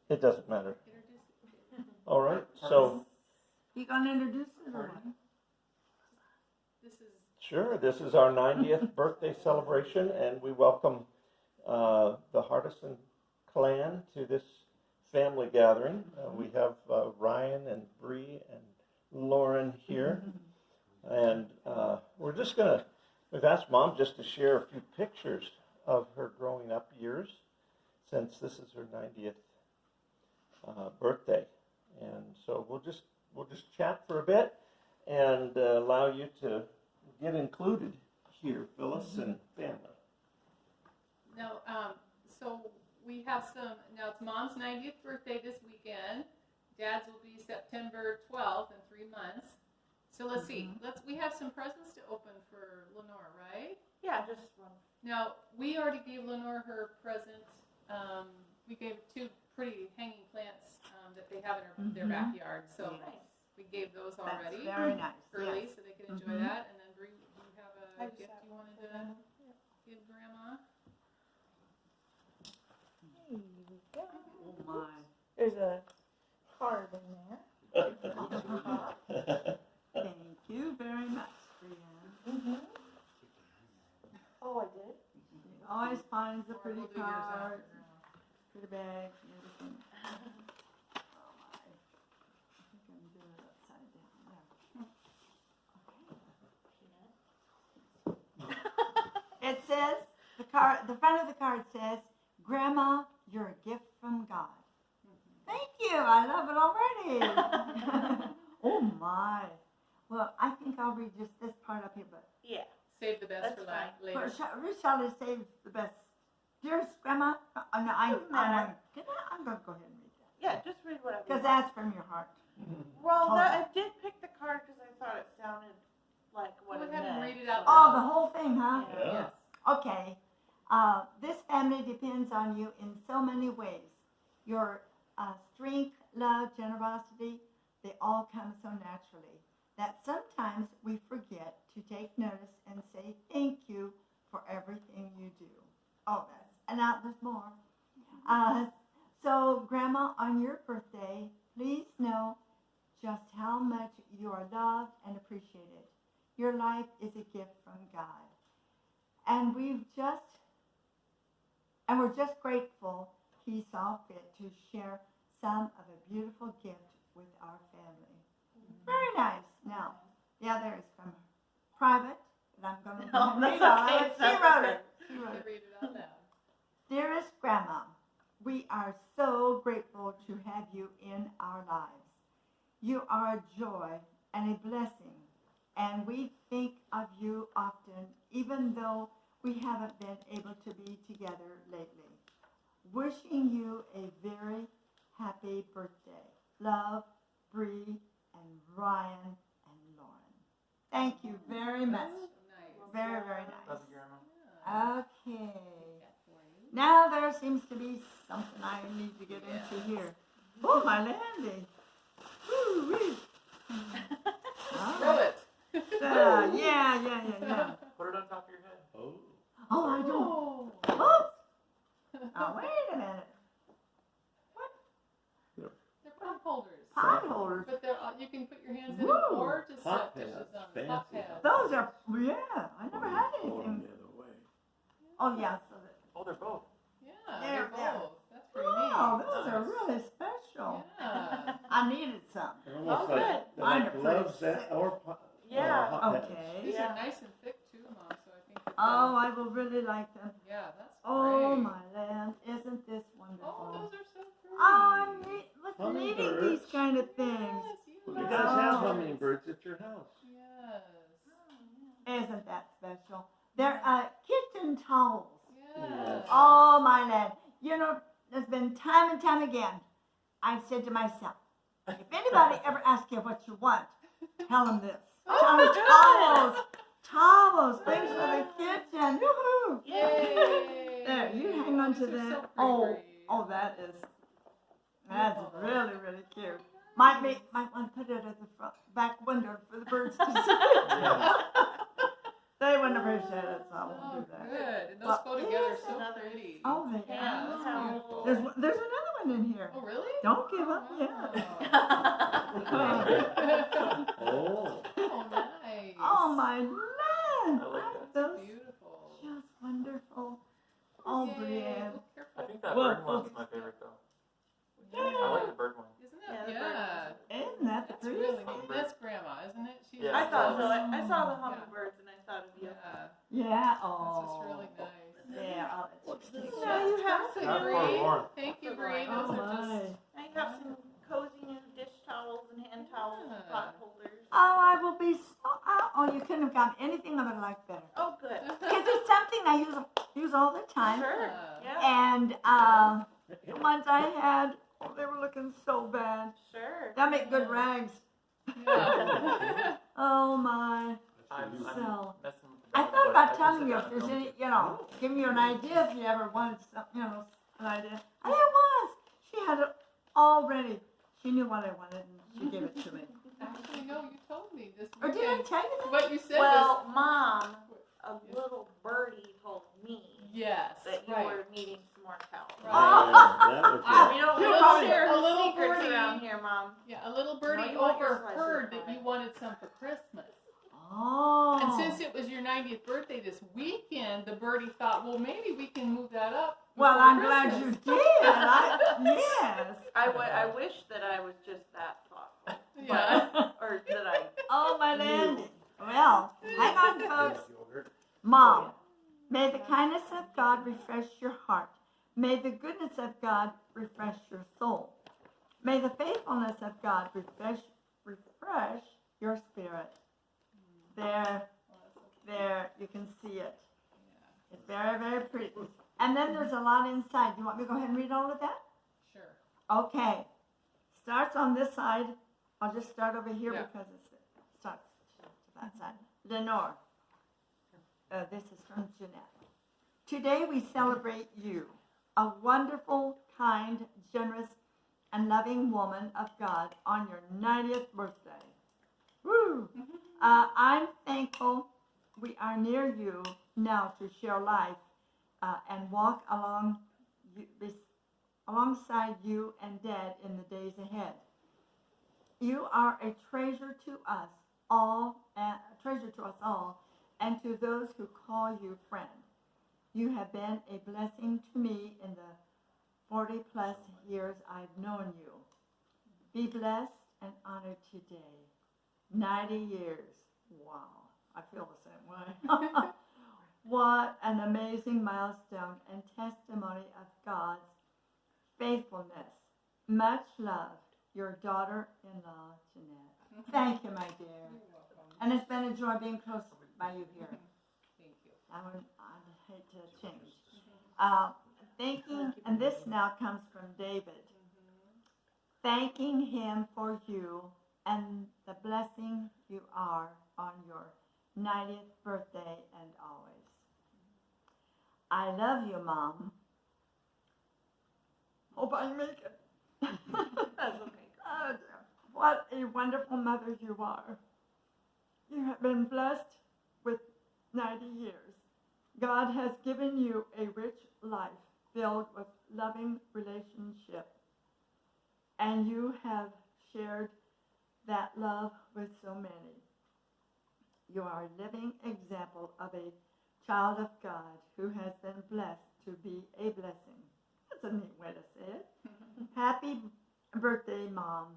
It doesn't matter. All right, so You gonna introduce it or what? sure, this is our 90th birthday celebration, and we welcome the Hardison clan to this family gathering. We have Ryan and Bree and Lauren here, and we've asked Mom just to share a few pictures of her growing up years, since this is her 90th birthday. And so we'll just chat for a bit and allow you to get included here, Phyllis and family. No, so we have now it's Mom's 90th birthday this weekend. Dad's will be September 12th in 3 months. So let's see, we have some presents to open for Lenore, right? Yeah, just one. Now, we already gave Lenore her present. We gave 2 pretty hanging plants that they have in their backyard. So we gave those already. That's very nice. Early, Yes. so they can enjoy that. And then Bree, do you have a gift you wanted to give Grandma? Here you go. Oh my. There's a card in there. Thank you very much, Brianne. Oh, I did? He always finds a Or pretty we'll do yours after, card, Grandma. pretty bag, and everything. Oh my. I think I'm doing it upside down. There. It says, the front of the card says, Grandma, you're a gift from God. Thank you. I love it already. Oh my. Well, I think I'll read just this part up here, but Yeah. Save the best That's for fine. later. Shall I save the best? Dearest Grandma, no, Doesn't matter. I'm going to go ahead and read that. Yeah, just read whatever. Because you want. that's from your heart. Well, I did pick the card because I thought it sounded like what Go it ahead and meant. read it out Oh, loud. the whole thing, huh? Yeah. Yes. Okay. This family depends on you in so many ways. Your strength, love, generosity, they all come so naturally that sometimes we forget to take notice and say thank you for everything you do. Oh, there's more. So, Grandma, on your birthday, please know just how much you are loved and appreciated. Your life is a gift from God. And we're just grateful He saw fit to share some of a beautiful gift with our family. Very nice. Now, the other is from private, but I'm going to No, read that's it. okay. It's She not wrote okay. it. She You wrote can it. read it out loud. Dearest Grandma, we are so grateful to have you in our lives. You are a joy and a blessing, and we think of you often, even though we haven't been able to be together lately. Wishing you a very happy birthday. Love, Bree, and Ryan, and Lauren. Thank you very much. Nice. Very, very nice. Love you, Grandma. Okay. Now there seems to be something I need to get into here. Oh, my Landy. Woo-wee. Throw it. Yeah. Put it on top of your head. Oh. Oh, I don't. Oh. Oops. Now, wait a minute. They're pot holders. Pot holders. But you can put your hands in Woo. it or to Hot set dishes pads. on them. Hot Fancy. pads. Those are, I never had Hold them anything. the other way. Oh, yeah. So that, Oh, they're both. Yeah, They're- they're both. That's pretty wow, neat. those are Nice. really special. Yeah. I needed some. They're almost Oh, like, good. they're Mine like are gloves pretty or Yeah. hot pads. Okay. These Yeah. are nice and thick too, Mom, so I think that Oh, I will really like them. yeah, that's Oh, great. my land. Isn't this wonderful? Oh, those are so pretty. Oh, I'm needing these Hummingbirds. kind of things. Yes, You love guys have Oh. hummingbirds at your house. Yes. Isn't that special? They're kitchen towels. Yes. Oh, my land. You know, there's been time and time again, I've said to myself, if anybody ever asks you what you want, tell them this. Tell them towels, things for the kitchen. Woohoo! Yay. There, you hang on to These are that. so Oh, pretty. that's really, really cute. Might want to put it at the back window for the birds to see. Yeah. They wouldn't appreciate it, so I Oh, won't do that. good. And those Well, go together here's so another- pretty. Oh, they Yeah, are. that's beautiful. There's another one one in here. Oh, really? Don't give up Oh, yet. Oh. Oh, nice. Oh my land! I like that. Those Beautiful. just wonderful. Oh, Yay. Brienne. Oh, I careful. think that Well, bird one's my favorite though. Yeah. I like the bird one. Isn't Yeah, that? the Yeah. Isn't that the That's prettiest really thing? neat. That's Grandma, isn't it? She's Yeah. I thought so. just- I saw the hummingbirds and I thought of you. Yeah. Yeah. That's Oh. just really nice. Yeah. What's this? Now you have Perfect, Not some. for Lauren. Thank you, Bree. Oh Those are just. my. Now you have some cozy new dish towels and hand towels and Yeah. pot holders. Oh, I will be so. Oh, you couldn't have gotten anything I would like better. Oh, good. Because it's something I use all the time. Sure. Yeah. Yeah. And the ones I had, oh, they were looking so bad. Sure. They'll make good rags. Yeah. Oh my. I'm So, messing with the I dog, thought but about can telling sit you down if and there's film any, it. giving you an idea if you ever wanted some, an idea. And there was. She had it all ready. She knew what I wanted and she gave it to me. Actually, no, you told me this Or did I weekend. tell you that? What you said Well, was. Mom, a little birdie told me Yes. that you right. were needing some more towels. Right. Yeah, that was Ah, it. We don't You want probably- to share a the little secrets birdie. around here, Mom. Yeah, a little birdie you want your overheard slices, that you right? wanted some for Christmas. Oh. And since it was your 90th birthday this weekend, the birdie thought, well, maybe we can move that up. Well, before I'm glad you Christmas. did. Yes. I wish that I was just that thoughtful. Yeah. Or that I. Oh, my land. Well, hang on, folks. Mom, may the kindness of God refresh your heart. May the goodness of God refresh your soul. May the faithfulness of God refresh your spirit. There, you can see it. It's very, very pretty. And then there's a lot inside. Do you want me to go ahead and read all of that? Sure. Okay. Starts on this side. I'll just start over here Yeah. because it starts to that side. Lenore. This is from Jeanette. Today we celebrate you, a wonderful, kind, generous, and loving woman of God on your 90th birthday. Woo! I'm thankful we are near you now to share life and walk alongside you and Dad in the days ahead. You are a treasure to us all, and to those who call you friend. You have been a blessing to me in the 40 plus years I've known you. Be blessed and honored today. 90 years. Wow. I feel the same way. What an amazing milestone and testimony of God's faithfulness. Much love, your daughter-in-law, Jeanette. Thank you, my dear. You're welcome. And it's been a joy being close by you here. Thank you. I'd hate to change. Thanking, and this now comes from David. Thanking him for you and the blessing you are on your 90th birthday and always. I love you, Mom. Hope I make it. That's okay. Oh, dear. What a wonderful mother you are. You have been blessed with 90 years. God has given you a rich life filled with loving relationship, and you have shared that love with so many. You are a living example of a child of God who has been blessed to be a blessing. That's a neat way to say it. Happy birthday, Mom,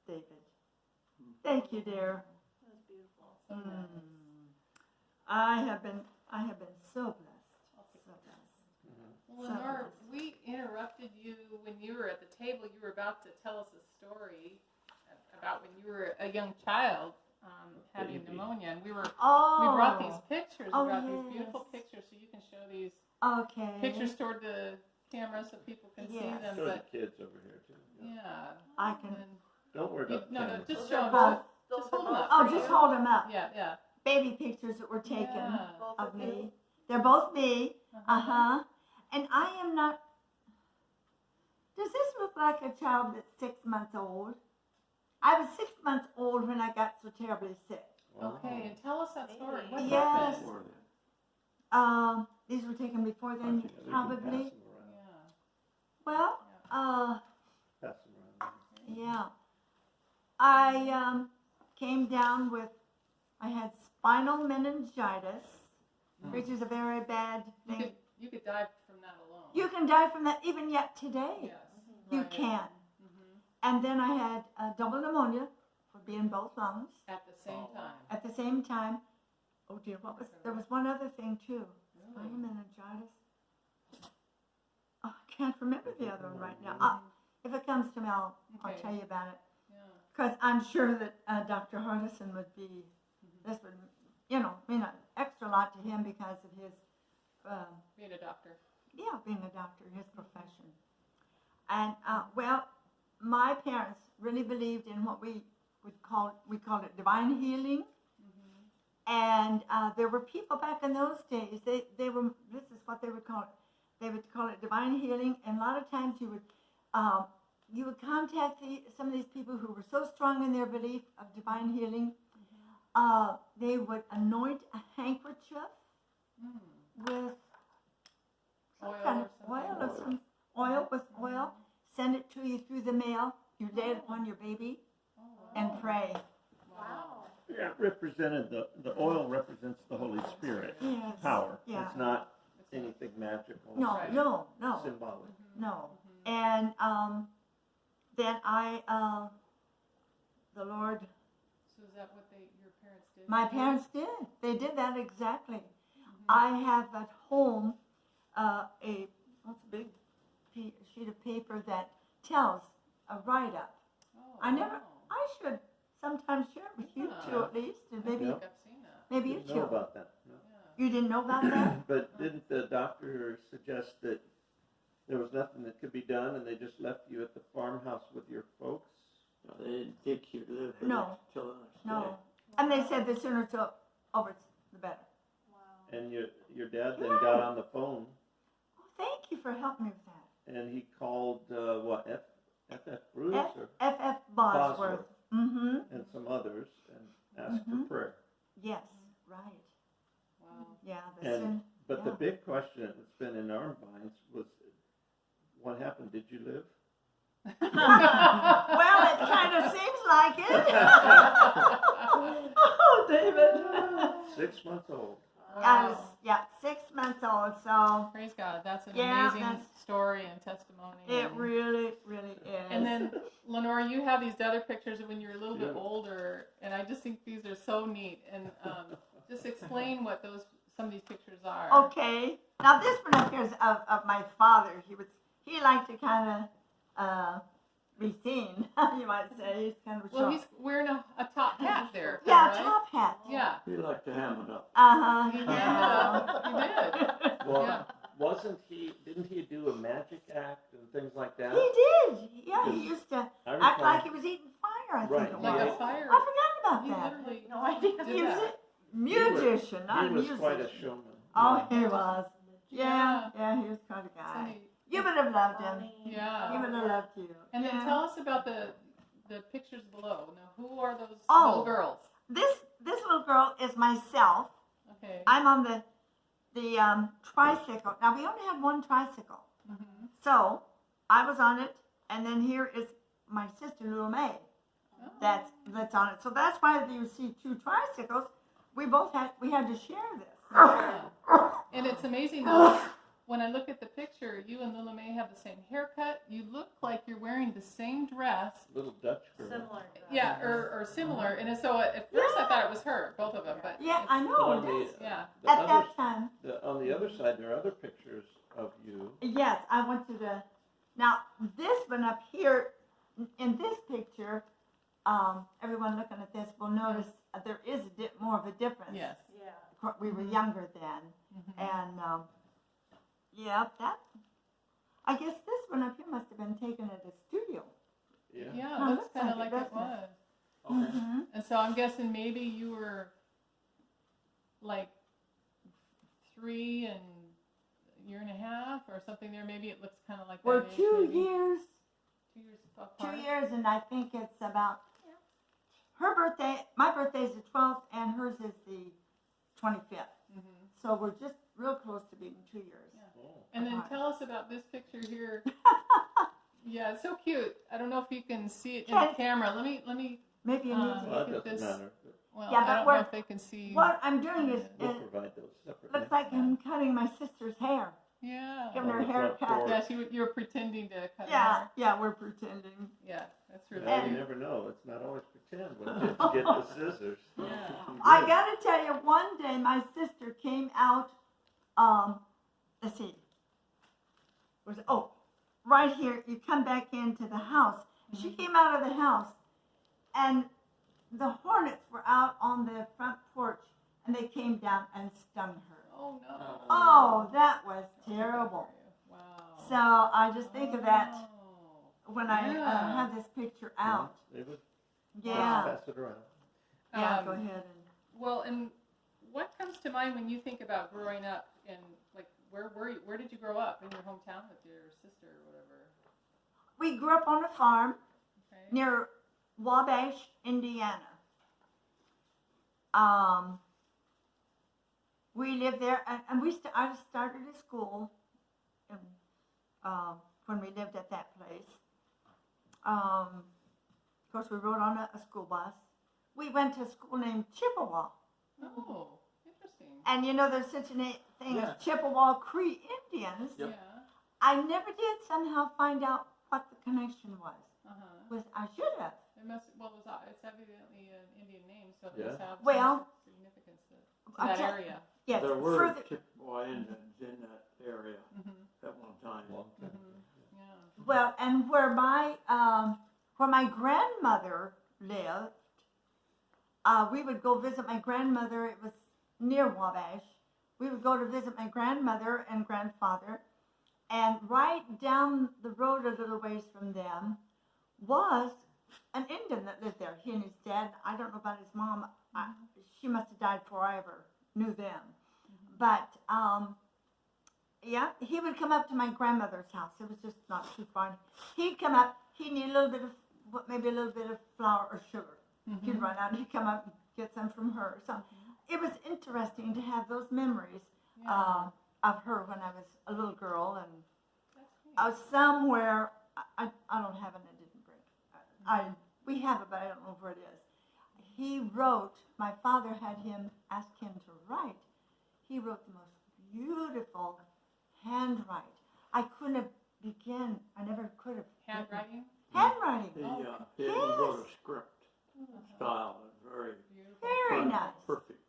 David. Thank you, dear. That was beautiful. I have been so blessed. So blessed. Well, Lenore, we interrupted you when you were at the table. You were about to tell us a story about when you were a young child having Baby. pneumonia, and we Oh. brought these pictures. Oh, We brought yes. these beautiful pictures, so you can show these Okay. pictures toward the camera so people can see Yes. them. Show the But kids over here too. yeah, I can. and Don't worry about the no, camera. just Those show are them. both- those Just are hold them both up. Oh, for just you? hold them up. Yeah. Baby pictures that were taken Yeah. Both of you? me. They're both me. Uh-huh. And I am not. Does this look like a child that's 6 months old? I was 6 months old when I got so terribly sick. Okay, and tell us that story. What Yes. happened? These were taken before I then, think they can pass probably. them around. Yeah. Well, I came down with, I had spinal meningitis, which is a very bad thing. You could die from that alone. You can die from that even yet today. Yes. You Right. can. Mhm. And then I had double pneumonia for being both lungs At the same time. at the same time. Oh dear, there was one other thing too. Spinal meningitis. Oh, I can't remember the other one right now. If it comes to me, I'll Okay. tell you about it. Yeah. Because I'm sure that Dr. Hardison would be, this would, mean an extra lot to him because of his, Being a doctor. being a doctor, his profession. And, my parents really believed in what we called it divine healing. And there were people back in those days, this is what they would call it. They would call it divine healing. And a lot of times you would contact some of these people who were so strong in their belief of divine healing. They would anoint a handkerchief with some kind of oil, send it to you through the mail. You lay it upon your baby and pray. Wow. Yeah, it represented the oil represents the Holy Spirit Yes. power. Yeah. It's not anything magical. No, Right. no. Symbolic. No. And then the Lord, So is that what your parents did? my parents did. They did that exactly. I have at home a big sheet of paper that tells a write-up. Oh, I never, wow. I should sometimes share it with you Yeah. two at least, and maybe Yeah. I think I've seen that. maybe you Didn't know two. about that. No. Yeah. You didn't know about that? But didn't the doctor suggest that there was nothing that could be done and they just left you at the farmhouse with your folks? No, they didn't think you lived No. till the next No. day. And they said the sooner it's over, the better. Wow. And your dad then got on the phone Oh, thank you for helping me with that. and he called F.F. Bruce F.F. Bosworth. Mm-hmm. and some others and asked Mhm. for prayer. Yes, right. Wow. Yeah, But the yeah. big question that's been in our minds was, what happened? Did you live? Well, it kind of seems like it. Oh, David. 6 months old. I was, 6 months old, so Praise God. That's an Yeah, amazing that's- story and testimony. it and- really, really is. And then, Lenore, you have these other pictures of when you're a little bit Yeah. older, and I just think these are so neat. And just explain what some of these pictures are. Okay, now this one up here is of my father. He liked to kind of be seen, you might say. He's kind of a Well, short. he's wearing a top hat there. Yeah, right? top hat. Yeah. He liked to ham it up. Uh-huh. He Yeah. did. Well, Yeah. didn't he do a magic act and things like that? He did. Yeah, he used to I act recall- like he was eating fire, I think Right, it was. Like a Yeah. fire. I forgot about He that. literally No idea. did He was that. a musician, not a He was musician. quite a showman. Oh, he was. Yeah. Yeah, he was quite a guy. Somebody- You would have loved him. Yeah. He would have loved you. And then Yeah. tell us about the pictures below. Now, who are those Oh. little girls? This little girl is myself. Okay. I'm on the tricycle. Now we only had one tricycle, Mm-hmm. so I was on it, and then here is my sister Lou May. Oh. That's on it. So that's why you see two tricycles. We had to share this. Yeah. And it's amazing though, when I look at the picture, you and Lila May have the same haircut. You look like you're wearing the same dress. Little Dutch girl. Similar. Yeah, or similar. And so at first I thought it was her, both of them. But Yeah, it's- I know On it is. Yeah. the At other, that time, on the other side, there are other pictures of you. yes, I went to the. Now this one up here, in this picture, everyone looking at this will notice there is more of a difference. Yes. Yeah. We were younger then. Mhm. And I guess this one up here must have been taken at a studio. Yeah. Yeah, Oh, it looks looks kind of like like it, it doesn't was. Okay. Mm-hmm. And so I'm guessing maybe you were like 3 and a year and a half or something there. Maybe it looks kind of like We're that age, 2 maybe. years, 2 years apart. 2 years, and I think it's about her birthday. My birthday is the 12th, and hers is the 25th. Mm-hmm. So we're just real close to being 2 years. Oh. And then Apart. tell us about this picture here. Yeah, it's so cute. I don't know if you can see it in Can- the camera. Let me Maybe you need to. Well, Look it at doesn't this. matter. Well, Yeah, I but don't we're- know if they can see. What I'm doing is, We'll it provide those separately. looks like I'm cutting my sister's hair. Yeah. Giving her On a the front haircut. porch. Yeah, you're pretending to cut her Yeah, hair. yeah, we're pretending. Yeah, that's really Well, And- you cute. never know. It's not always pretend when kids get the scissors. Yeah. I gotta tell you, one day my sister came out, let's see, right here, you come back into the house. She came out of the house, and the hornets were out on the front porch, and they came down and stung her. Oh no. Oh, that was terrible. Wow. So I just think of that Oh. when I Yeah. have this picture out. They would Yeah, pass it around. yeah, go ahead. And Well, and what comes to mind when you think about growing up in, like, where did you grow up? In your hometown with your sister or whatever? we grew up on a farm Okay. near Wabash, Indiana. We lived there, and I started at school in, when we lived at that place. Of course, we rode on a school bus. We went to a school named Chippewa. Oh, interesting. And you know, there's such a thing Yeah. as Chippewa Cree Indians. Yep. Yeah. I never did somehow find out what the connection was. I should have. It must. Well, it's evidently an Indian name, so it Yeah. must have Well, some significance to I that tell- area. Yes, There were further. Chippewa Indians in that area Mm-hmm. at one time. Long time. Yeah. Well, and where my grandmother lived, we would go visit my grandmother. It was near Wabash. We would go to visit my grandmother and grandfather, and right down the road a little ways from them was an Indian that lived there. He and his dad. I don't know about his mom. She must have died before I ever knew them. But yeah, he would come up to my grandmother's house. It was just not too far. He'd come up. He'd need a little bit of, maybe a little bit of flour or sugar. He'd run out. He'd come up and get some from her. So it was interesting to have those memories Yeah. of her when I was a little girl, and That's neat. I was somewhere. I don't have it. I didn't bring. We have it, but I don't know where it is. He wrote. My father had him ask him to write. He wrote the most beautiful handwrite. I couldn't have begun. I never could have. Handwriting. Handwriting. He wrote a script style. It was very Beautiful. Very nice. perfect.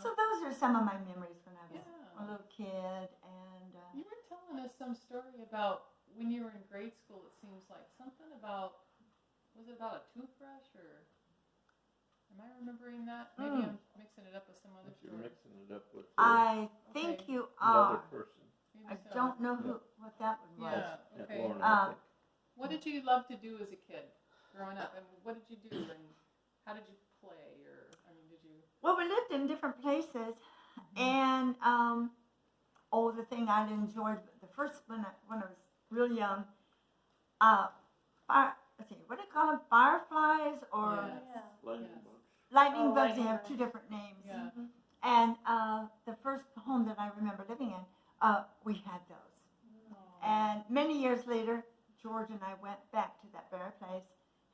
So those are some of my memories when I was Yeah. a little kid, and You were telling us some story about when you were in grade school. It seems like something about, was it about a toothbrush, or am I remembering that? Maybe I'm mixing it up with some other If you're story. mixing it up with I think Okay. you another are. person. Maybe I so. don't know what that one was. Yeah. Aunt Okay. Lauren, I think. What did you love to do as a kid, growing up? And what did you do, and how did you play, or did you? Well, we lived in different places, and the thing I enjoyed the first when I was real young, let's see, what do you call them? Fireflies or Yeah. Lightning Yes. bugs. lightning Oh, bugs? They lightning have bugs. two different names. Yeah. And the first home that I remember living in, we had those. And many years later, George and I went back to that very place,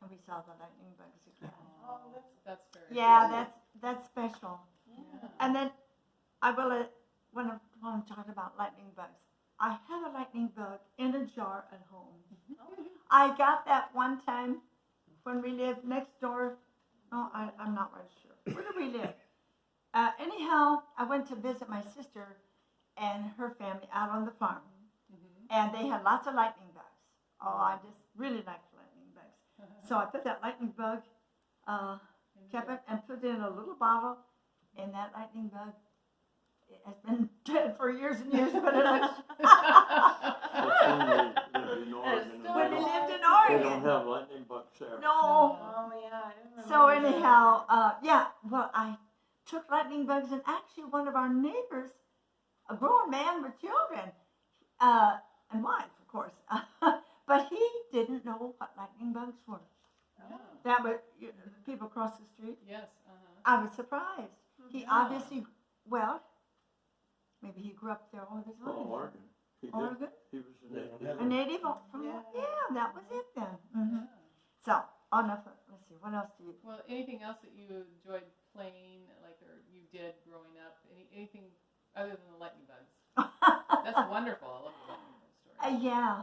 and we saw the lightning bugs again. Oh, That's very. Yeah, that's special. Yeah. And then I will, when I'm talking about lightning bugs, I have a lightning bug in a jar at home. I got that one time when we lived next door. No, I'm not right sure. Where did we live? Anyhow, I went to visit my sister and her family out on the farm. And they had lots of lightning bugs. Oh, I just really liked lightning bugs. So I put that lightning bug, kept it, and put it in a little bottle. And that lightning bug, it has been dead for years and years, but it looks. When we lived in Oregon. When we lived in They don't Oregon. have lightning bugs there. No. Oh, yeah. I didn't So remember that. anyhow, well, I took lightning bugs, and actually one of our neighbors, a grown man with children, and wife, of course, but he didn't know what lightning bugs were. Yeah. That was the people across the street. Yes. I was surprised. He Yeah. obviously, well, maybe he grew up there all his life. Oh, Oregon. He did. Oregon? He was a They don't native. have A native from Yeah. yeah, that was it then. Yeah. So, enough. Let's see. What else do you? Well, anything else that you enjoyed playing, like, or you did growing up? Anything other than the lightning bugs? That's wonderful. I love the lightning bug story. Yeah.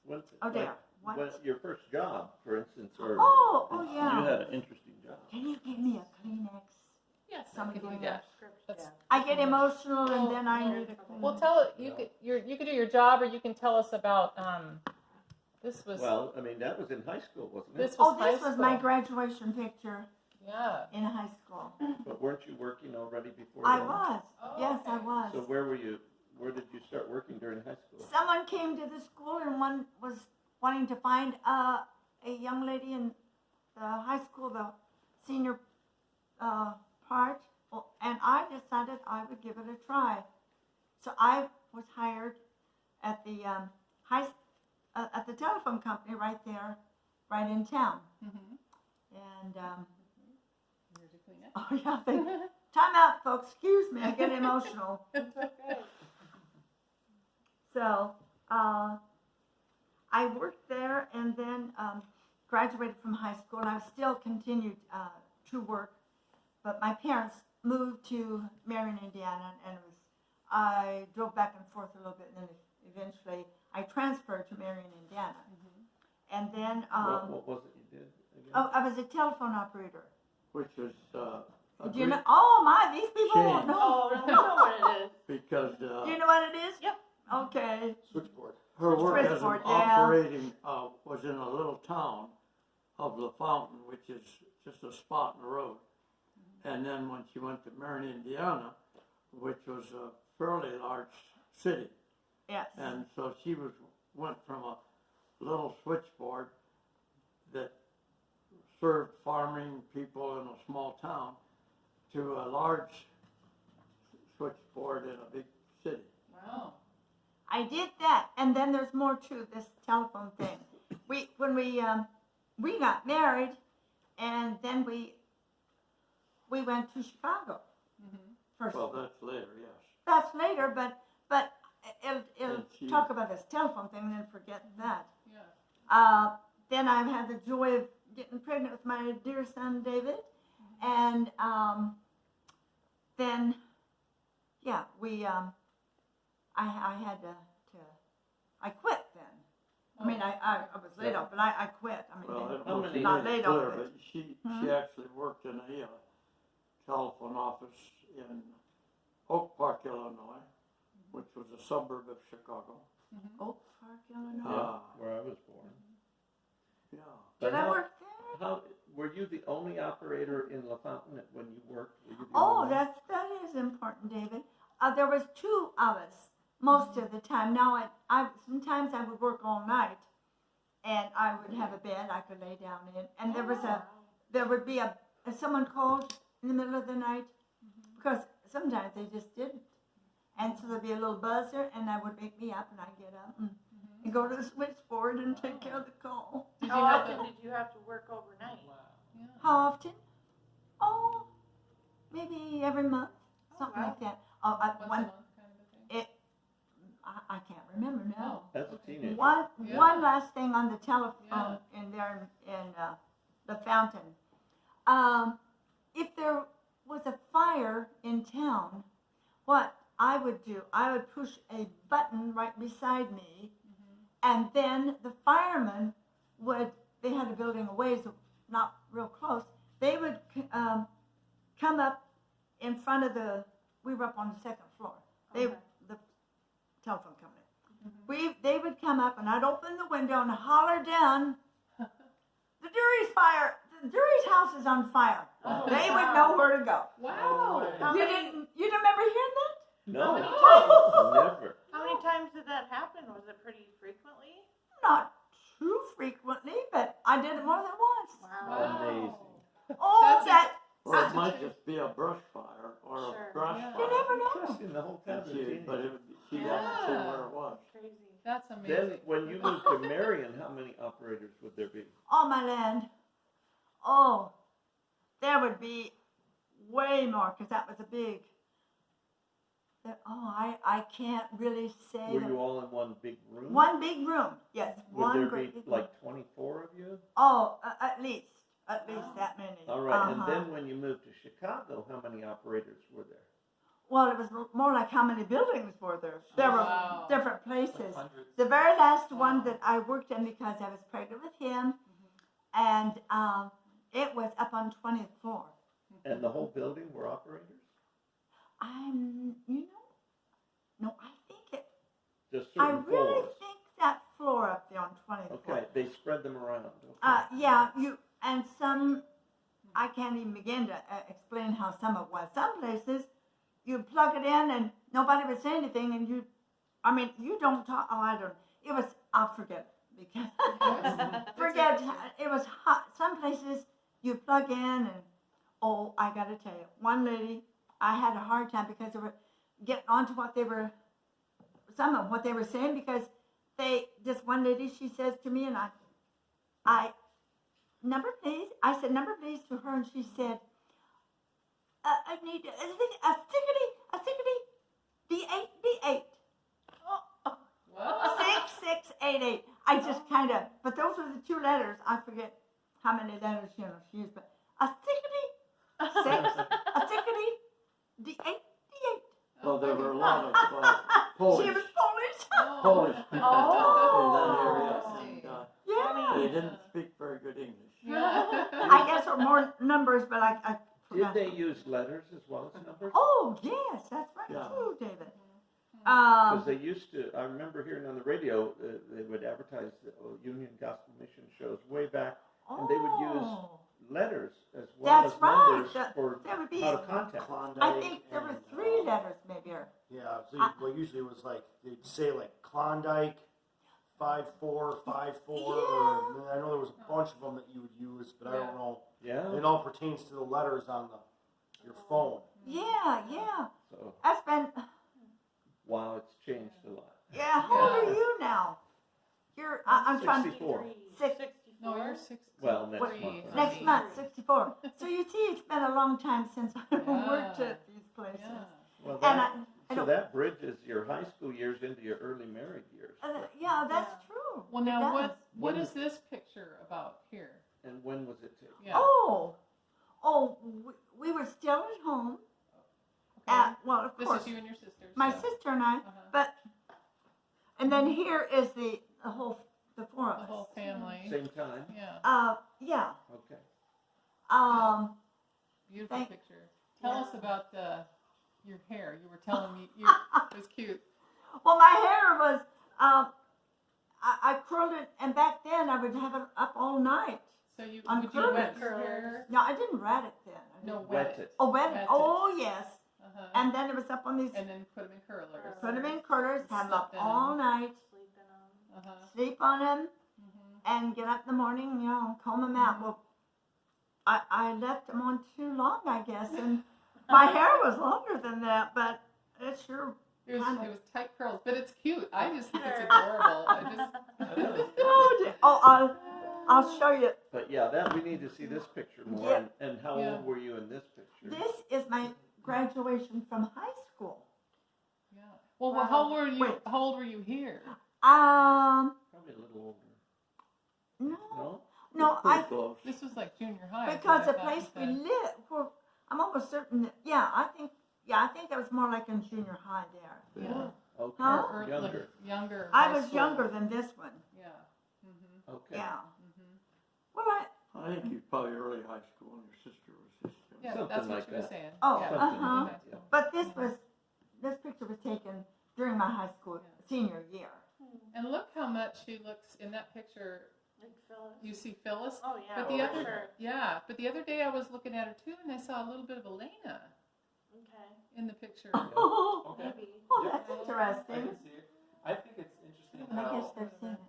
When, Oh dear. What? when your first job, for instance, or Oh you yeah. had an interesting job. Can you give me a Kleenex? Yes, I Somebody can give do me a that. That's, I get emotional and then I Well, need a Kleenex. well, tell it. You could do your job, or you can tell us about. This was. Well, I mean, that was in high school, wasn't it? This was high This was my school. graduation picture Yeah. in high school. But weren't you working already before I then? was. Oh, Yes, I okay. was. So where were you? Where did you start working during high school? Someone came to the school and one was wanting to find a young lady in the high school, the senior part, and I decided I would give it a try. So I was hired at the at the telephone company right there, right in town. Mm-hmm. And Here's your Kleenex. oh yeah, time out, folks. Excuse me, I get emotional. It's okay. So I worked there and then graduated from high school, and I've still continued to work. But my parents moved to Marion, Indiana, and I drove back and forth a little bit, and then eventually I transferred to Marion, Indiana. Mm-hmm. And then What was it you did again? oh, I was a telephone operator. Which was, Do you know? Oh my, these people won't Change. know. Oh, we know what it is. because, Do you know what it is? Yep. Okay. Switchboard. her work as an Switchboard, yeah. operating, was in a little town of La Fountain, which is just a spot in the road. And then when she went to Marion, Indiana, which was a fairly large city, Yes. and so she went from a little switchboard that served farming people in a small town to a large switchboard in a big city. Wow. I did that, and then there's more to this telephone thing. When we got married, and then we went to Chicago. Mm-hmm. First, Well, that's later, yes. that's later, but it'll And she- talk about this telephone thing, and then forget that. Yeah. Then I've had the joy of getting pregnant with my dear son David, and then yeah, I had to I quit then. I mean, I was laid off, but I quit. I mean, Well, I don't How know if many- she not made it laid off, clear, but- but she Hmm? actually worked in a telephone office in Oak Park, Illinois, which was a suburb of Chicago. Mm-hmm. Oak Park, Illinois. Yeah, where I was born. Yeah. Did But I how- work there? How were you the only operator in La Fountain when you worked? Were you the Oh, only one? that is important, David. There was two of us most of the time. Now I sometimes I would work all night, and I would have a bed I could lay down in, and there would be someone called in the middle of the night, because sometimes they just didn't, and so there'd be a little buzzer, and that would wake me up, and I'd get up and go to the switchboard and take care of the call. Did you How have often the- did you have to work overnight? Yeah. How often? Oh, maybe every month, something wow. like that. Oh, Once a one. month kind of a thing. I can't remember now. As a teenager. Yeah. One last thing on the telephone in there in the fountain. If there was a fire in town, what I would do, I would push a button right beside me, and then the firemen they had a building a ways, not real close, they would come up in front of we were up on the second floor. Okay. The telephone company. They would come up, and I'd open the window and holler down, the Durey's house is on fire. Oh, They wow. would know where to go. Wow. How You many, didn't remember hearing that? No, No. never. how many times did that happen? Was it pretty frequently? Not too frequently, but I did it more than once. Wow. Amazing. Oh, That's that Or it Such a might treat. just be a brush fire or Sure. a brush Yeah. fire. you never know. Interesting, the whole town And was she, teenagers. but she got to see where it was. Crazy. That's Then, amazing. when you moved to Marion, how many operators would there be? Oh, my land. Oh, there would be way more, because that was a big I can't really say. Were you all in one big room? One big room, yes. Would one there great be big room. like 24 of you? Oh, at least that many. All right. Uh-huh. And then when you moved to Chicago, how many operators were there? Well, it was more like how many buildings were there. There were Wow. different places. Hundreds. The very last one Wow. that I worked in because I was pregnant with him, and it was up on 20th floor. And the whole building were operators? No, I think it. Just I certain really floors? think that floor up there on 20th floor. Okay, they spread them around. Okay. Yeah, and some, I can't even begin to explain how some it was. Some places, you plug it in and nobody would say anything, and you don't talk. Oh, I don't. It was. I'll forget it because forget. It was hot. Some places you plug in and I got to tell you, one lady, I had a hard time because they were getting onto what they were saying because this one lady, she says to me, and I number please. I said number please to her, and she said, I need a thickety, D8. What? 6688. I just kind of, but those were the two letters. I forget how many letters she used, but a thickety, D8. Well, there were a lot of Polish, She was Polish. Polish people Oh. in that area, and Yeah. they didn't speak very good English. Yeah. I guess there were more numbers, but I Did forgot. they use letters as well as numbers? Oh, yes, that's right, Yeah. too, David. Because they used to, I remember hearing on the radio, they would advertise the Union Gospel Mission shows way back, and they would use letters as well That's as right. numbers for There would be, how to contact. Klondike. I think there were and, 3 letters maybe. Or, Yeah, so well, usually it was like they'd say like Klondike, 5454, or I know there was a bunch of them that you would use, but I don't know. Yeah. It all pertains to the letters on your phone. yeah. So, That's been, wow, it's changed a lot. yeah, how old Yeah. are you now? I'm trying to, 64. 6, No, you're 60. Well, next What- month. next month, 64. So you see, it's been a long time since I Yeah. worked at these places. Yeah. Well, And that, I so don't, that bridges your high school years into your early married years. yeah, that's true. Well, now It does. what When- is this picture about here? And when was it taken? Yeah. We were still at home. Okay. Well, of This course, is you and your sisters. my yeah. sister and I. Uh-huh. But and then here is the 4 of The us. whole family. Same time? Yeah. Yeah. Okay. Beautiful Thank- picture. Tell us about your hair. You were telling me it was cute. Well, my hair was I curled it, and back then I would have it up all night. So you On would you wet your purpose. hair? No, I didn't rat it then. I No, didn't. wet Wet it. it. Oh, wet Wet it. it. Oh, yes. Uh-huh. And then it was up on these. And then put them in curlers. Put them in curlers, have them up Sleep in all night, Sleeping on. Uh-huh. sleep on them, Mm-hmm. and get up in the morning, comb them out. Well, I left them on too long, I guess, and my hair was longer than that, but it sure. It was Kinda. tight curls, but it's cute. I just think it's adorable. I'll show you. But yeah, that we need to see this picture more. Yeah. And how Yeah. old were you in this picture? This is my graduation from high school. Yeah. Well, Wow. how were you? Wait. How old were you here? Probably a little older. No, No? Pretty close. This was like junior high. is because what the I thought place you we said. live, well, I'm almost certain that, I think it was more like in junior high there. Yeah. Okay. Huh? Or Younger. Like younger. I high was school. younger than this one. Yeah. Mm-hmm. Okay. Yeah. Mm-hmm. Well, I think you probably early high school, and your sister was just. Yeah, Something that's what like she was that. saying. Oh, yeah. Something uh-huh. like that, yeah. but this picture was taken during my high school Yeah. senior year. And look how much she looks in that picture. Like Phyllis. You see Phyllis. Oh yeah. But the for other, sure. but the other day I was looking at her too, and I saw a little bit of Elena Okay. in the picture. Oh, Okay. Maybe. that's I interesting. can see it. I think it's interesting I guess how, they're seeing it.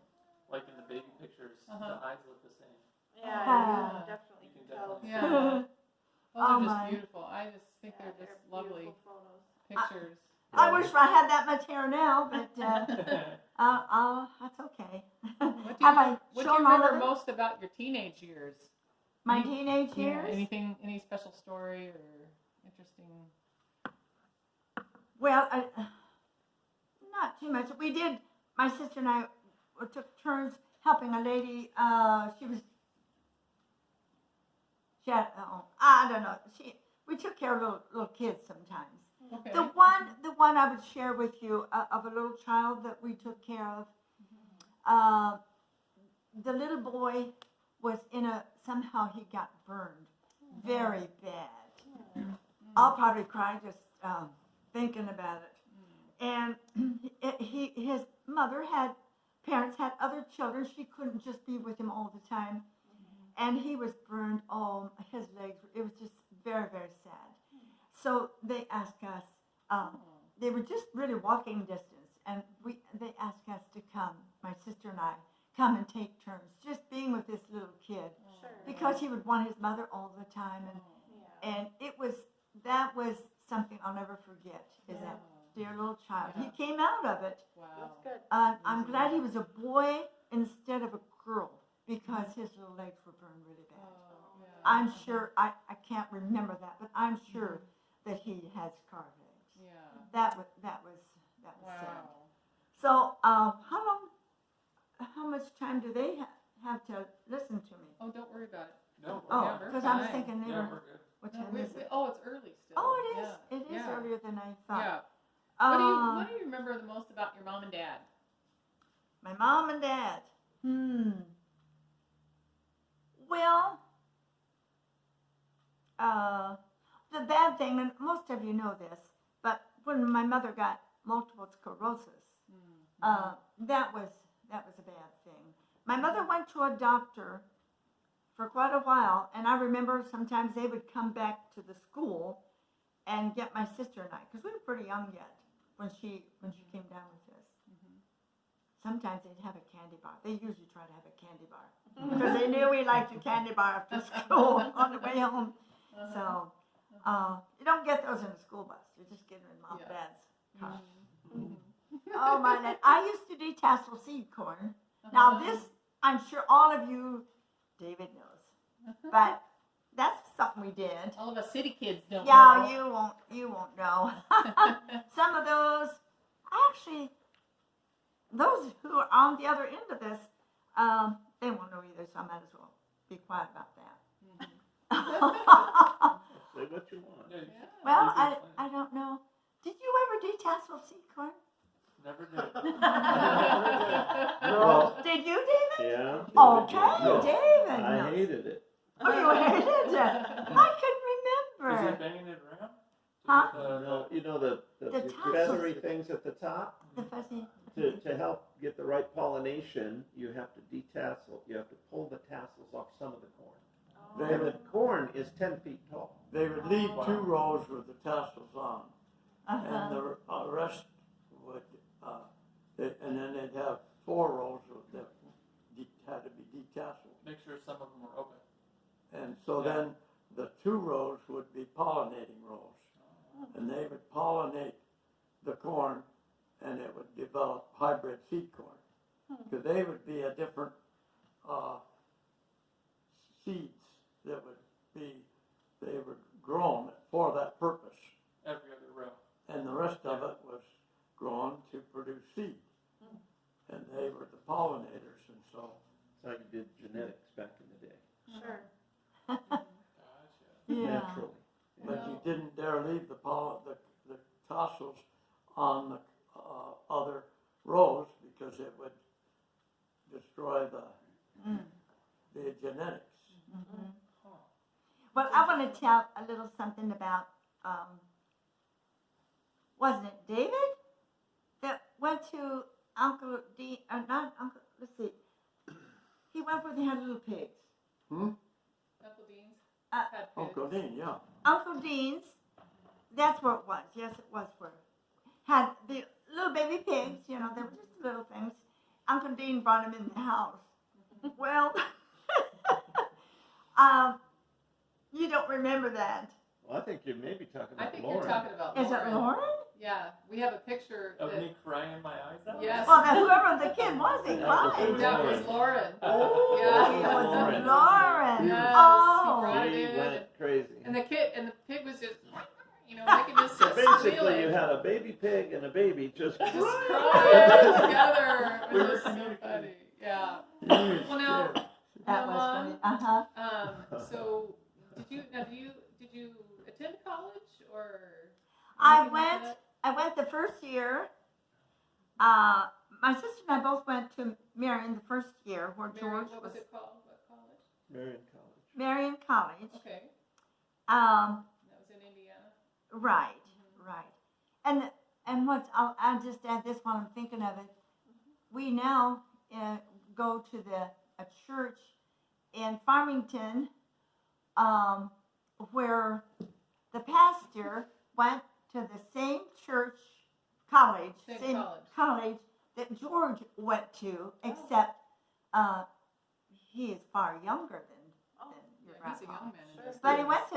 like in the baby pictures, Uh-huh. the eyes look the same. Yeah. Ah. You definitely You can can tell. definitely Yeah. Those Oh, are just my. beautiful. I just think Yeah, they're just they're lovely beautiful photos. pictures. I wish I had that much hair now, but that's okay. What do Have you, I what do you shown all of remember it? most about your teenage years? My Any- teenage Yeah, years? anything, any special story or interesting? Well, not too much. We did. My sister and I took turns helping a lady. She had. I don't know. We took care of little kids sometimes. Okay. The one I would share with you of a little child that we took care of. The little boy was somehow he got burned very bad. I'll probably cry just thinking about it. And his parents had other children. She couldn't just be with him all the time. And he was burned. Oh, his legs. It was just very, very sad. So they asked us. They were just really walking distance, and they asked us to come. My sister and I come and take turns, just being with this little kid, Sure. because he would want his mother all the time, and that was something I'll never forget. Is that dear little child? Yeah. He came out of it. Wow. That's good. I'm glad he was a boy instead of a girl, because his little legs were burned really bad. Oh, yeah. I'm sure, I can't remember that, but I'm sure that he had scarred legs. Yeah. That was sad. Wow. So, how much time do they have to listen to me? Oh, don't worry about it. No, Oh, Yeah, we're because I was fine. thinking they yeah, were, we're good. what No, time is it? oh, it's early still. Oh, it is. Yeah. It is Yeah. earlier than I thought. Yeah. What do you remember the most about your mom and dad? My mom and dad. Well, the bad thing, and most of you know this, but when my mother got multiple sclerosis, that was a bad thing. My mother went to a doctor for quite a while, and I remember sometimes they would come back to the school and get my sister and I, because we were pretty young yet when she came down with this. Sometimes they'd have a candy bar. They usually try to have a candy bar because they knew we liked a candy bar after school on the way home. So you don't get those in a school bus. You just get them in Mom and Dad's car. Oh my God! I used to detassel seed corn. Now this, I'm sure all of you, David knows, but that's something we did. All of us city kids don't Yeah, know. you won't know. Some of those, actually, those who are on the other end of this, they won't know either. So I might as well be quiet about that. Say what you want. Yeah, Yeah. Well, I don't know. Did you ever detassel seed corn? never did. Well, Did you, David? yeah. Okay, Yeah. David. I knows. hated it. Oh, you hated it. I can Was remember. it banging it around? Huh? You know the The feathery tassels. things at the top? The fuzzy. To help get the right pollination, you have to detassel. You have to pull the tassels off some of the corn. They And the would, corn is 10 feet tall. they would leave 2 rows with the tassels on, and Uh-huh. the rest would, and then they'd have 4 rows that had to be detasseled. Make sure some of them were open. And so Yeah. then the 2 rows would be pollinating rows. And they would pollinate the corn, and it would develop hybrid seed corn. Because they would be a different seeds that would be, they were grown for that purpose. Every other row. And the rest of it was grown to produce seed. And they were the pollinators, and so That's how you did genetics back in the day. Sure. Gotcha. Yeah. Naturally. but you didn't dare leave the tassels on the other rows because it would destroy the genetics. Well, I want to tell a little something about, wasn't it David that went to Uncle Dean, not Uncle, let's see, he went where they had little pigs. Uncle Dean's Uh, had Uncle pigs. Dean, yeah. Uncle Dean's, that's where it was, yes it was where, had the little baby pigs, you know, they were just little things. Uncle Dean brought them in the house. Well, you don't remember that. Well, I think you may be talking I about think Lauren. you're talking about Is it Lauren? Yeah, we have a picture. Of that- me crying my eyes out? Yes. Well, then whoever the kid was, he That was cried. That was Lauren. Oh, Yeah. it was Lauren. Lauren. Yes, Oh. he brought it He in. went crazy. And the pig was just, You know, they can just So basically, squeal you it. had a baby pig and a baby just Just crying together. It was just so funny. Yeah. You're Well, now, scared. That now, was Mom, funny. so did you attend college or? I anything like went. that? I went the first year. My sister and I both went to Marion the first year, where Marion, George what was it called? What college? Marion College. Marion College. Okay. Um, That was in Indiana. right, right. And what's I'll just add this while I'm thinking of it. We now go to a church in Farmington, where the pastor went to the same church college, Same college that George went to, except he is far younger than your Yeah, he's a grandpa. young man in this. But he went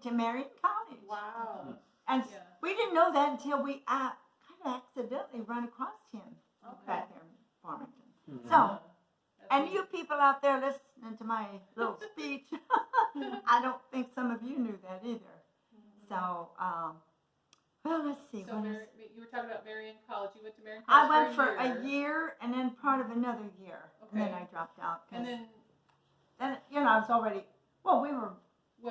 to Marion College. Wow. And Yeah. we didn't know that until we kind of accidentally run across him Okay. back there in Farmington. Mhm. So, That's and neat. you people out there listening to my little speech, I don't think some of you knew that either. So, well, let's see. So when Mary, you were talking about Marion College. You went to Marion I College went for a year and then part of another year. And then Okay. I dropped out. 'Cause And then, then, I was already, well, we were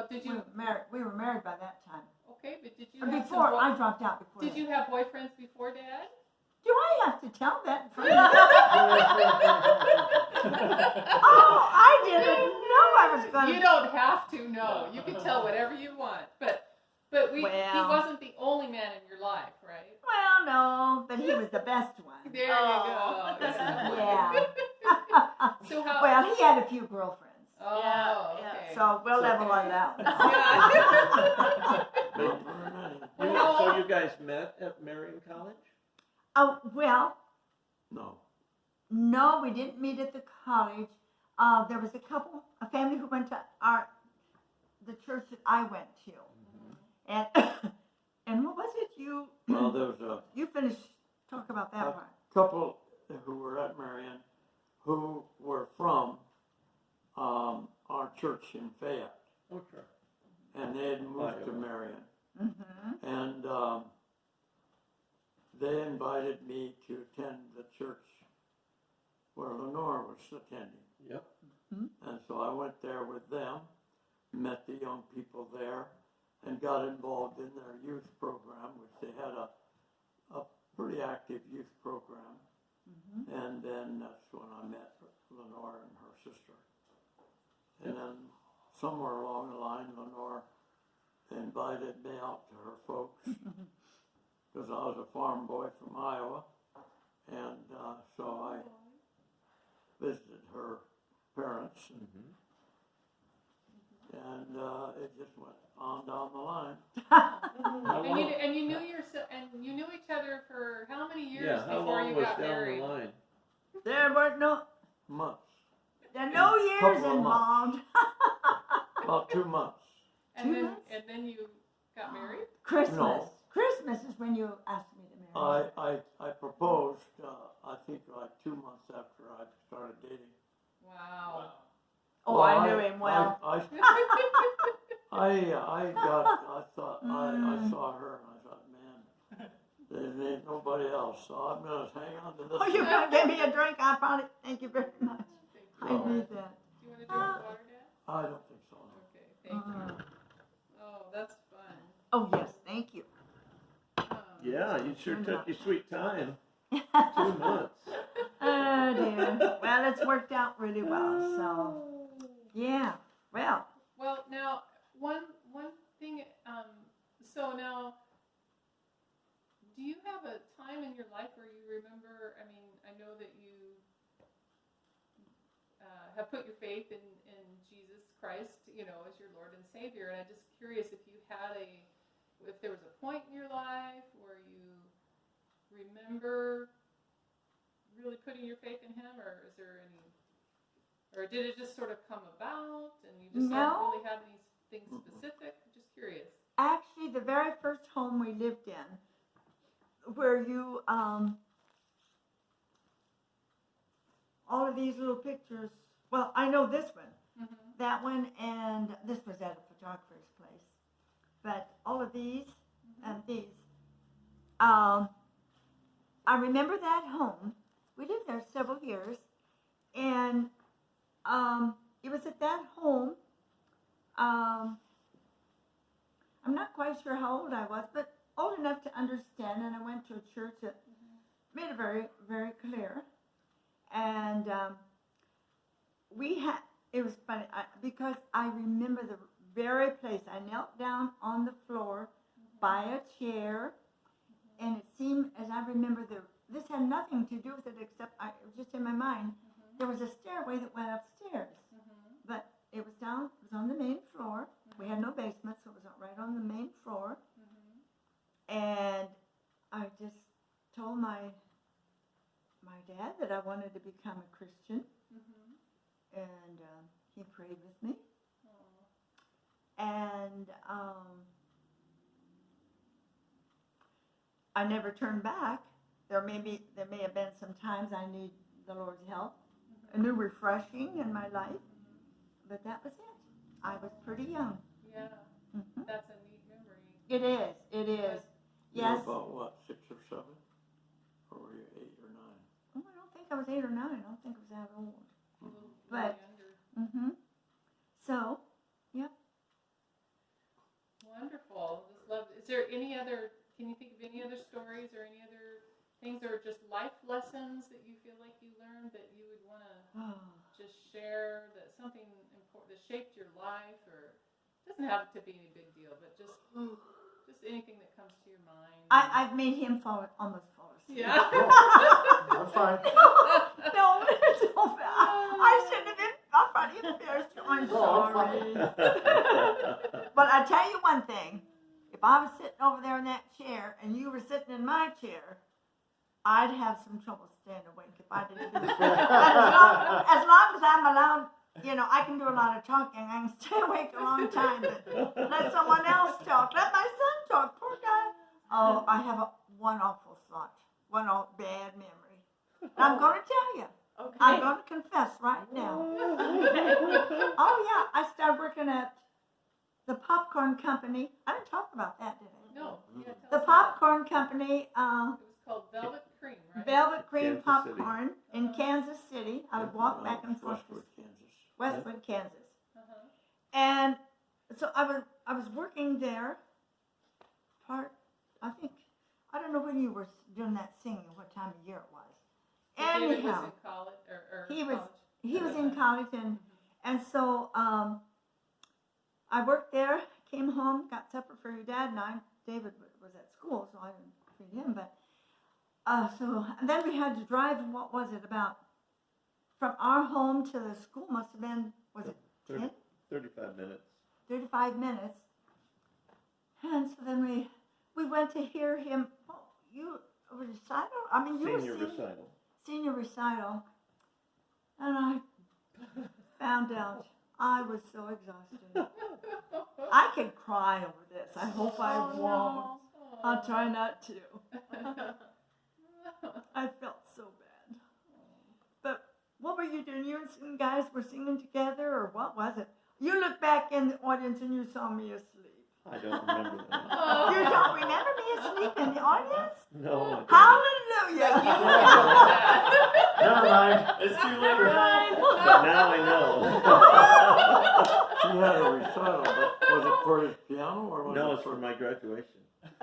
did you? married by that time. Okay, but did you Or have before, some? I dropped out before Did that. you have boyfriends before Dad? Do I have to tell that in front of you? Oh, I didn't know I was going to. You don't have to know. You can tell whatever you want. But he Well. wasn't the only man in your life, right? Well, no, but he was the best one. There you go. Yeah. So how? Well, he had a few girlfriends. Oh, Yeah, yeah. okay. So we'll level on that one. Yeah. Not very many. So you guys met at Marion College? Oh, well, No. no, we didn't meet at the college. There was a family who went to the church that I went to. And and what was it Well, there was you finished talk about that a part. couple who were at Marion who were from our church in Fayette, Oh, sure. and they had moved to Iowa. Marion. Mm-hmm. And they invited me to attend the church where Lenore was attending. Yep. And so I went there with them, met the young people there, and got involved in their youth program, which they had a pretty active youth program. And then that's when I met Lenore and her sister. And then somewhere along the line, Lenore invited me out to her folks, because I was a farm boy from Iowa. And so I visited her parents, and it just went on down the line. And you knew each other for how many years Yeah, how before long you was got down married? the line? There were Months, there are no years Couple of involved. about 2 months. And 2 then months? and then you got married? Christmas. No. Christmas is when you asked me to marry. I proposed, I think like 2 months after I started dating. Wow. Oh, Well, I knew him well. I saw her and I thought, man, there ain't nobody else, so I'm gonna hang on to this. Oh, you're going to give me a drink? I probably, thank you very much. I No. need that. Do you want to drink water, Dad? I don't think so. No. Okay, thank you. Oh, that's fun. Oh, yes, thank you. Yeah, you sure took your sweet time. 2 Oh, months. dear. Well, it's worked out really well, so, yeah. Well, Well, now one thing. So now, do you have a time in your life where you remember? I mean, I know that you have put your faith in Jesus Christ, you know, as your Lord and Savior, and I'm just curious if there was a point in your life where you remember really putting your faith in Him, or is there any? Or did it just sort of come about and you just No. don't really have anything specific? I'm just curious. actually, the very first home we lived in, where you, all of these little pictures, well, I know this one, Mm-hmm. that one, and this was at a photographer's place. But all of these and these. I remember that home. We lived there several years, and it was at that home. I'm not quite sure how old I was, but old enough to understand. And I went to a church that made it very, very clear. And it was funny because I remember the very place. I knelt down on the floor by a chair, and it seemed, as I remember, this had nothing to do with it except it was just in my mind. There was a stairway that went upstairs, but it was on the main floor. We had no basement, so it was right on the main floor. And I just told my dad that I wanted to become a Christian, and he prayed with me. And I never turned back. There may have been some times I need the Lord's help, a new refreshing in my life, but that was it. I was pretty young. Yeah, that's a neat memory. It is. It is. You Yes. were about what, 6 or 7? Or were you 8 or 9? Oh, I don't think I was 8 or 9. I don't think I was that old. A little But- younger. So, yeah. Wonderful. Just love. Is there any other? Can you think of any other stories or any other things, or just life lessons that you feel like you learned that you would want to just share? That something important that shaped your life, or doesn't have to be any big deal, but just anything that comes to your mind. I've made him almost fall asleep. Yeah. I'm fine. No, it's so bad. I shouldn't have been. I'm funny embarrassed. I'm No, I'm sorry. But I tell you one thing. If I was sitting over there in that chair and you were sitting in my chair, I'd have some trouble staying awake if I didn't do that. As long as I'm allowed, I can do a lot of talking. I can stay awake a long time, but let someone else talk. Let my son talk. Poor guy. Oh, I have one awful thought. One bad memory. And I'm going to tell you. Okay. I'm going to confess right now. Oh, yeah. I started working at the popcorn company. I didn't talk about that, did I? No. Yeah, tell The us about popcorn company, it. It was called Velvet Cream, right? Velvet Cream Kansas City. Popcorn in Kansas City. I would walk back and forth to Westwood, Kansas. Westwood, Kansas. Uh-huh. And so I was working there. I don't know when you were doing that singing, what time of year it was. David was Anyhow, in college, or he was- college. he was in college, and so I worked there, came home, got supper for your dad, and David was at school, so I didn't feed him, but and then we had to drive, what was it, about, from our home to the school must have been, was it 10? 35 minutes. 35 minutes. And so then we went to hear him, a recital? I mean, you Senior were recital. senior recital. And I found out I was so exhausted. I could cry over this. I hope I won't. I'll try not to. I felt so bad. But what were you doing? You and some guys were singing together, or what was it? You looked back in the audience and you saw me asleep. I don't remember that. You don't remember me asleep in the audience? No, I Hallelujah! Never mind. It's too late. don't. But now I know. He had a recital, but was it for his piano or was No, it it's for my graduation.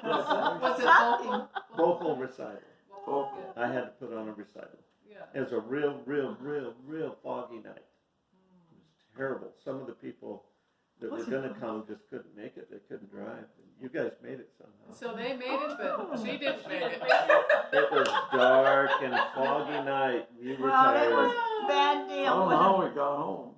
Was it Something. Vocal recital. Vocal. I had to put on a recital. Yeah. It was a real foggy night. It was terrible. Some of the people that were going to come just couldn't make it. They couldn't drive. You guys made it somehow. So they made it, but she didn't make it. It was dark and foggy night. You were Well, it tired. was a bad I deal. don't know how we got home.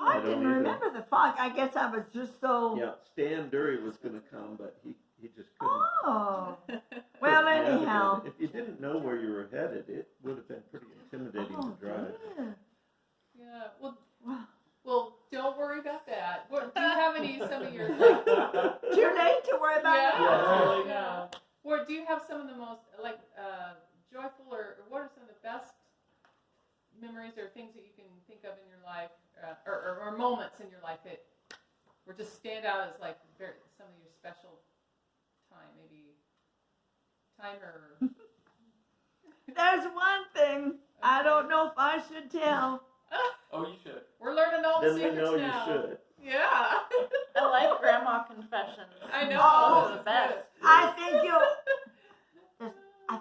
I I don't didn't either. remember the fog. I guess I was just so. Yeah, Stan Durey was going to come, but he just couldn't. Oh. Well, couldn't navigate anyhow. it. If you didn't know where you were headed, it would have been pretty intimidating Oh, to drive. dear. Yeah. Wow. Well, don't worry about that. What, do you have some of your Too late to worry about Yeah. it. Yeah. Or do you have some of the most joyful, or what are some of the best memories or things that you can think of in your life, or moments in your life that were just stand out as some of your special time, maybe timer. There's one thing I don't know if I should tell. Oh, you should. We're learning all the Then we secrets know you now. should. Yeah. I like grandma confessions. I know. Oh, Those are the best. I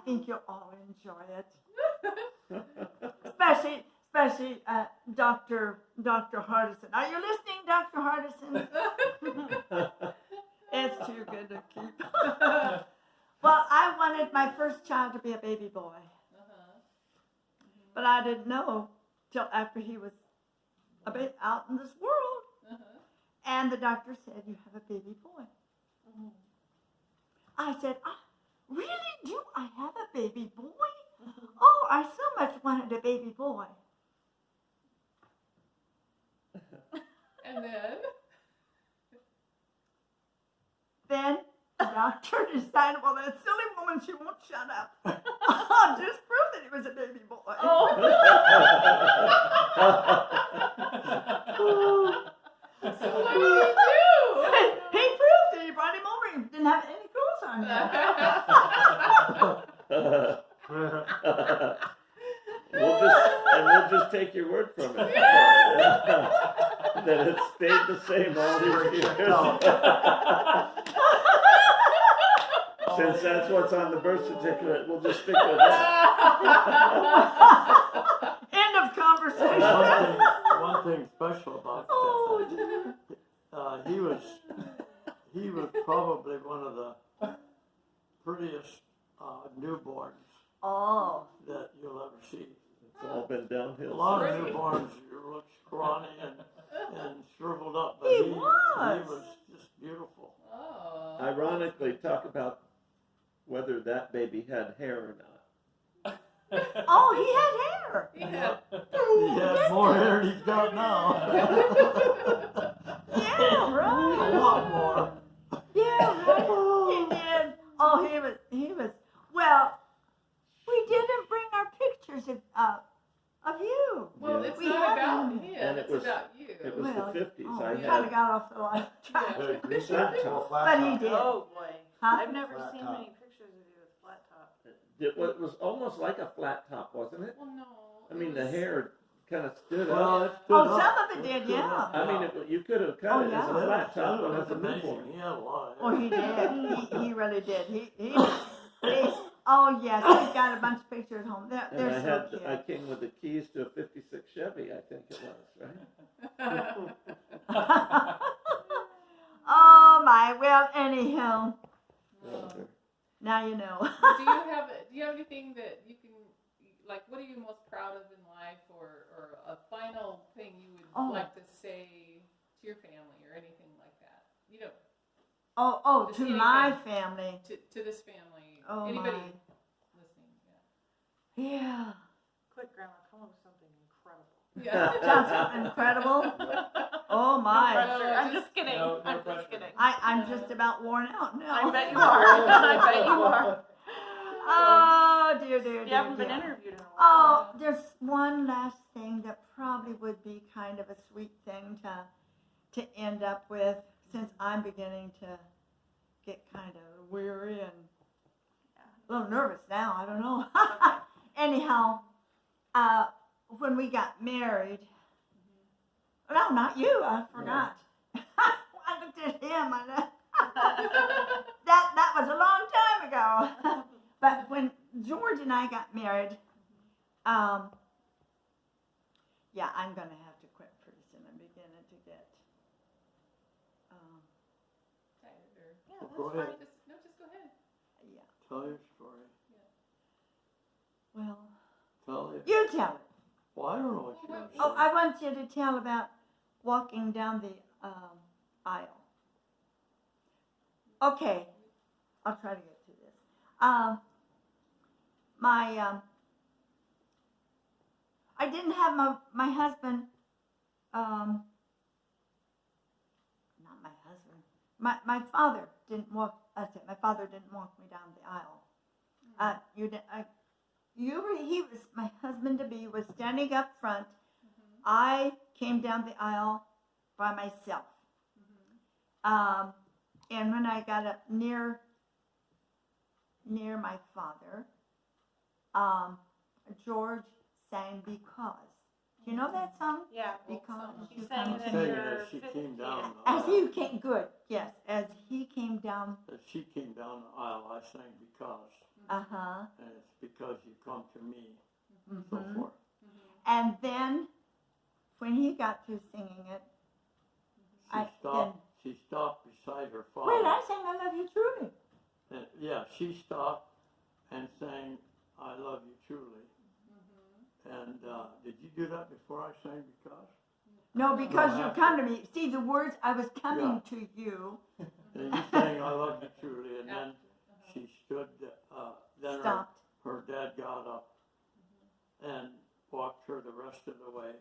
think you'll all enjoy it. Especially Dr. Hardison. Are you listening, Dr. Hardison? It's too good to keep. Well, I wanted my first child to be a baby boy, but I didn't know till after he was a bit out in this world. And the doctor said, "You have a baby boy." I said, "Really? Do I have a baby boy? Oh, I so much wanted a baby boy." And then? Then the doctor decided, well, that silly woman, she won't shut up. I'll just prove that he was a baby boy. Oh. So what do you do? He proved it. He brought him over. He didn't have any clothes on yet. We'll just take your word from it. That it stayed the same all these years. Since that's what's on the birth certificate, we'll just stick with that. End of conversation. One thing special about Oh, that, he was probably one of the prettiest newborns oh. that you'll ever see. It's all been A downhill. lot of Really? newborns look scrawny and shriveled up, but He he was. was just beautiful. Oh. Ironically, talk about whether that baby had hair or not. Oh, he had hair. Yeah. He had more hair than he's got now. Yeah, A right. lot more. Yeah, right. He did. Oh, he was. Well, we didn't bring our pictures of you. Well, Yeah. it's We not about haven't. him. And it It's was- about you. It was Well, the 50s. Oh, I we Yeah. kind of had, got off the line. Yeah. Had a grease up to a flat But he top. did. Oh boy. Huh? I've never Flat seen top. many pictures of you with flat top. it was almost like a flat top, wasn't it? Well, no. I mean, the hair kind of stood Well, up. it stood Oh, up. some of it did, stood yeah. up, I mean, you could have cut Oh, it as yeah. a flat top It when was as a amazing. newborn. He had a lot of Oh, hair. he did. He really did. Oh, yes, we've got a bunch of pictures at home. And They're so cute. I came with the keys to a 56 Chevy, I think it was, right? Oh, my. Well, anyhow, So, now you know. do you have anything that you can, like, what are you most proud of in life, or a final thing you would Oh. like to say to your family or anything like that? You know, Oh, Just to anything. my family. to this family. Oh, Anybody my. listening? Yeah. Quick, Grandma, come up with something incredible. Yeah. Just incredible. Oh, No my. pressure. I'm just kidding. No I'm pressure. just kidding. I'm just about worn out now. I bet you are. I bet you are. Oh, dear, dear, You dear, haven't been dear. interviewed in a while. Oh, there's one last thing that probably would be kind of a sweet thing to end up with, since I'm beginning to get kind of weary and a little nervous now. I don't know. Anyhow, when we got married, no, not you. I forgot. I looked at him. That was a long time ago. But when George and I got married, yeah, I'm gonna have to quit pretty soon. I'm beginning to get. Tired or- Yeah, Well, that's go ahead. fine. Just go ahead. Yeah. Tell your story. Well, Tell it. you tell it. Well, I don't know what you're going to say. Oh, I want you to tell about walking down the aisle. Okay, I'll try to get to this. I didn't have my husband. Not my husband. My father didn't walk. My father didn't walk me down the aisle. He was my husband to be. Was standing up front. I came down the aisle by myself. And when I got up near near my father, George sang Because. Do you know that song? Yeah. Because She you sang come it to at me. Saying your as she 50th. came down the As aisle. he came, good, yes, as he came down, As she came down the aisle, I sang Because. uh-huh. And it's because you come to me, Mhm. so forth. And then, when he got through singing it, She stopped beside her father. wait, I sang I Love You Truly. And, yeah, she stopped and sang I Love You Truly. And did you do that before I sang Because? No, because No, you after. come to me. See, the words, I was coming to you. And you sang I Love You Truly, and then she stood, then Stopped. her dad got up and walked her the rest of the way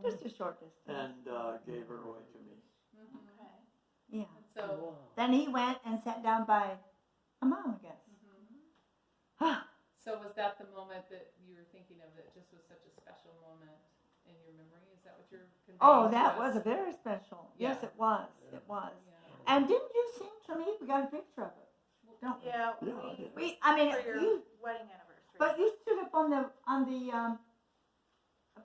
Just a short distance. and gave her away to me. Okay. Yeah. So, Then he went and sat down by my mom, I guess. so was that the moment that you were thinking of that just was such a special moment in your memory? Is that what you're conveying Oh, to that us? was a very special. Yes, Yeah. it was. It was. Yeah. And didn't you sing to me? We got a picture of it. Don't we? Yeah, Yeah, I did. I mean, for your you, wedding anniversary. but you stood up on the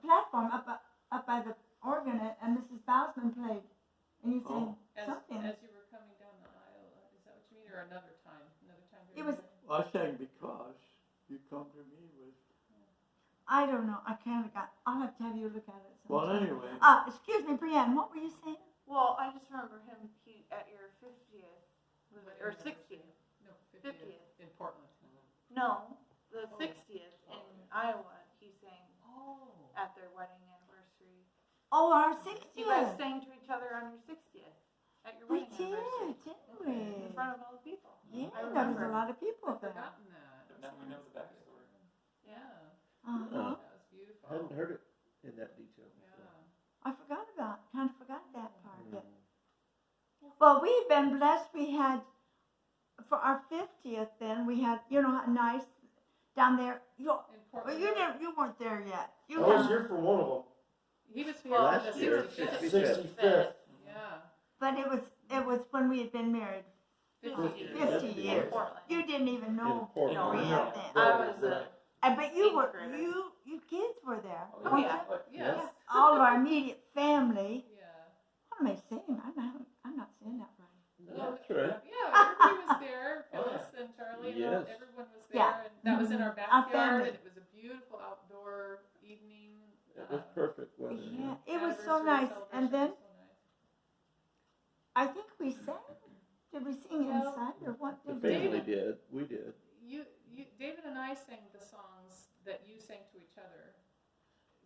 platform up by the organ, and Mrs. Bousman played, and you sang something. As you were coming down the aisle, is that what you mean, or another time? It was- I sang Because you come to me with. I don't know. I kind of got. I'll have to have you look at it. Well, sometime. anyway, Excuse me, Brianne. What were you saying? Well, I just remember him at your 50th, or 60th. No, 50th. in Portland. No, the Oh. 60th in Iowa. He sang Oh. at their wedding anniversary. Oh, our You guys 60th. sang to each other on your 60th at your We wedding did, anniversary didn't we? in front of all the people. Yeah, I there was remember. a lot of people I've there. forgotten that. But now we know the backstory. Yeah. Uh-huh. That was beautiful. I hadn't heard it in that detail. Yeah. I kind of forgot that part. before. Well, we've been blessed. We had, for our 50th then, we had, a nice down there. In Well, Portland. you weren't there yet. I was here for one of them. He was here Well, on the Last year, 65th. 65th. Yeah. But it was when we had been married 50 years. 50 years. In Portland. You didn't even In know Portland. No, Brianne no. then. I was But you were, Eighth grader. you kids were there. Oh, weren't yeah. you? But, Yes. All of our immediate family. Yeah. What am I saying? I'm not saying that right. That's right. Yeah, everybody was there. Oh, Phyllis and Charlie and Yes. everyone was there. Yeah. And that was in our Our backyard, family. and it was a beautiful outdoor evening. It was perfect, wasn't it? Yeah, it was so Anniversary nice. celebration And then was so nice. I think we sang. Did we sing Well, inside or what The did we family do? did. We did. David and I sang the songs that you sang to each other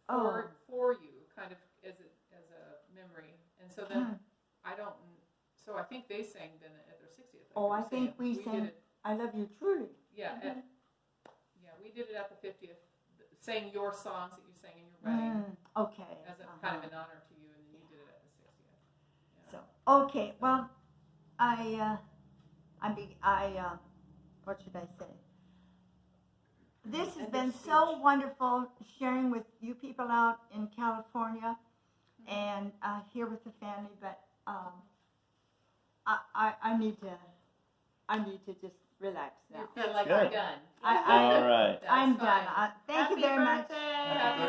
Oh. for you, kind of as a memory. And so then Hmm. So I think they sang then at their 60th. like Oh, you were I think saying. we did sang it, I Love You Truly. yeah, we did it at the 50th, sang your songs that you sang in your wedding Okay. as a kind of an honor to you, and then you did it at the 60th. So, okay, well, what should I say? This has been so wonderful sharing with you people out in California and here with the family, but I need to just relax now. You feel like Good. you're done. I- All right. That's I'm fine. done. Thank you Happy very much. birthday. Happy